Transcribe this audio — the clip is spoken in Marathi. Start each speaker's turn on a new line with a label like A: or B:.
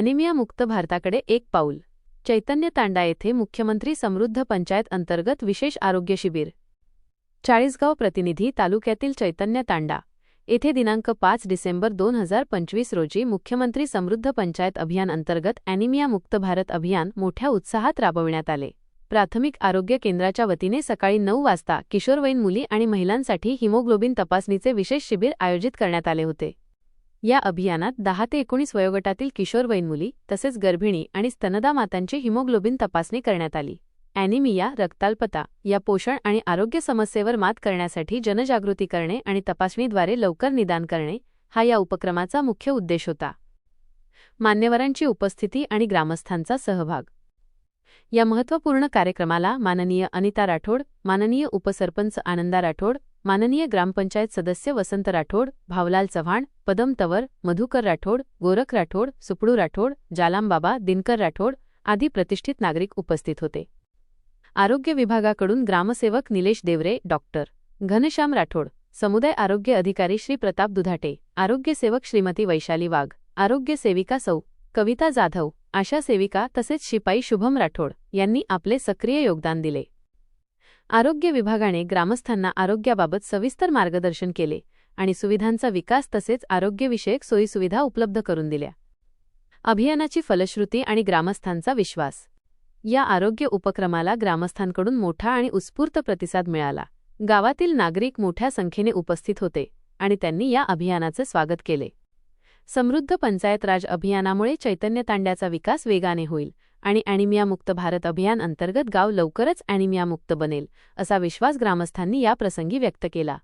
A: ॲनिमिया मुक्त भारताकडे एक पाऊल. चैतन्य तांडा येथे मुख्यमंत्री समृद्ध पंचायत अंतर्गत विशेष आरोग्य शिबिर. चाळीसगाव प्रतिनिधी तालुक्यातील चैतन्य तांडा येथे दिनांक 5 डिसेंबर 2025 रोजी मुख्यमंत्री समृद्ध पंचायत अभियान अंतर्गत ॲनिमिया मुक्त भारत अभियान मोठ्या उत्साहात राबविण्यात आले. प्राथमिक आरोग्य केंद्राच्या वतीने सकाळी 9 वाजता किशोरवयीन मुली आणि महिलांसाठी हिमोग्लोबिन तपासणीचे विशेष शिबिर आयोजित करण्यात आले होते. या अभियानात 10 ते 19 वयोगटातील किशोरवयीन मुली तसेच गर्भिणी आणि स्तनदा मातांची हिमोग्लोबिन तपासणी करण्यात आली. ॲनिमिया, रक्ताल्पता या पोषण आणि आरोग्य समस्येवर मात करण्यासाठी जनजागृती करणे आणि तपासणीद्वारे लवकर निदान करणे हा या उपक्रमाचा मुख्य उद्देश होता. मान्यवरांची उपस्थिती आणि ग्रामस्थांचा सहभाग. या महत्त्वपूर्ण कार्यक्रमाला माननीय अनिता राठोड, माननीय उपसरपंच आनंदा राठोड, माननीय ग्रामपंचायत सदस्य वसंत राठोड, भावलाल चव्हाण, पदम तवर, मधुकर राठोड, गोरख राठोड, सुपडू राठोड, जालामबाबा, दिनकर राठोड आदी प्रतिष्ठित नागरिक उपस्थित होते. आरोग्य विभागाकडून ग्रामसेवक निलेश देवरे, डॉक्टर घनश्याम राठोड, समुदाय आरोग्य अधिकारी श्री प्रताप दुधाटे, आरोग्य सेवक श्रीमती वैशाली वाघ, आरोग्य सेविका सौ कविता जाधव, आशा सेविका तसेच शिपाई शुभम राठोड यांनी आपले सक्रिय योगदान दिले. आरोग्य विभागाने ग्रामस्थांना आरोग्याबाबत सविस्तर मार्गदर्शन केले आणि सुविधांचा विकास तसेच आरोग्यविषयक सोयीसुविधा उपलब्ध करून दिल्या. अभियानाची फलश्रुती आणि ग्रामस्थांचा विश्वास. या आरोग्य उपक्रमाला ग्रामस्थांकडून मोठा आणि उत्स्फूर्त प्रतिसाद मिळाला. गावातील नागरिक मोठ्या संख्येने उपस्थित होते आणि त्यांनी या अभियानाचे स्वागत केले. समृद्ध पंचायत राज अभियानामुळे चैतन्य तांड्याचा विकास वेगाने होईल आणि ॲनिमिया मुक्त भारत अभियान अंतर्गत गाव लवकरच ॲनिमिया मुक्त बनेल असा विश्वास ग्रामस्थांनी या प्रसंगी व्यक्त केला.